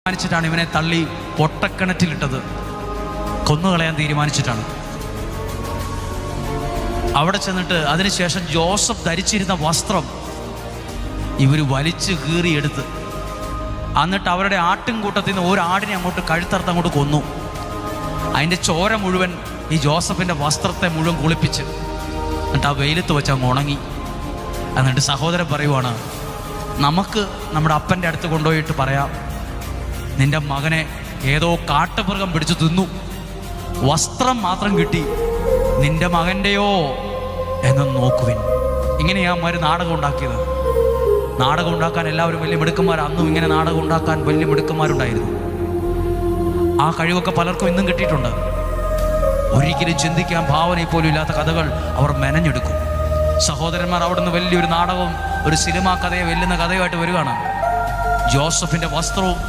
തീരുമാനിച്ചിട്ടാണ് ഇവനെ തള്ളി പൊട്ടക്കിണറ്റിലിട്ടത്. കൊന്നുകളയാൻ തീരുമാനിച്ചിട്ടാണ്. അവിടെ ചെന്നിട്ട് അതിനുശേഷം ജോസഫ് ധരിച്ചിരുന്ന വസ്ത്രം ഇവർ വലിച്ചു കീറിയെടുത്ത്, എന്നിട്ട് അവരുടെ ആട്ടിൻകൂട്ടത്തിൽ നിന്ന് ഒരാടിനെ അങ്ങോട്ട് കഴുത്തറുത്ത് അങ്ങോട്ട് കൊന്നു. അതിൻ്റെ ചോര മുഴുവൻ ഈ ജോസഫിൻ്റെ വസ്ത്രത്തെ മുഴുവൻ കുളിപ്പിച്ച് എന്നിട്ട് ആ വെയിലത്ത് വെച്ച് അങ്ങ് ഉണങ്ങി. എന്നിട്ട് സഹോദരൻ പറയുവാണ്, നമുക്ക് നമ്മുടെ അപ്പൻ്റെ അടുത്ത് കൊണ്ടുപോയിട്ട് പറയാം, നിൻ്റെ മകനെ ഏതോ കാട്ടുമൃഗം പിടിച്ചു തിന്നു, വസ്ത്രം മാത്രം കിട്ടി, നിൻ്റെ മകൻ്റെയോ എന്ന് നോക്കുവിൻ. ഇങ്ങനെയാ മാര് നാടകം ഉണ്ടാക്കിയത്. നാടകം ഉണ്ടാക്കാൻ എല്ലാവരും വലിയ മിടുക്കന്മാർ. അന്നും ഇങ്ങനെ നാടകം ഉണ്ടാക്കാൻ വലിയ മിടുക്കന്മാരുണ്ടായിരുന്നു. ആ കഴിവൊക്കെ പലർക്കും ഇന്നും കിട്ടിയിട്ടുണ്ട്. ഒരിക്കലും ചിന്തിക്കാൻ ഭാവന പോലും ഇല്ലാത്ത കഥകൾ അവർ മെനഞ്ഞെടുക്കും. സഹോദരന്മാർ അവിടുന്ന് വലിയൊരു നാടകവും ഒരു സിനിമാ കഥയെ വെല്ലുന്ന കഥയുമായിട്ട് വരികയാണ്. ജോസഫിൻ്റെ വസ്ത്രവും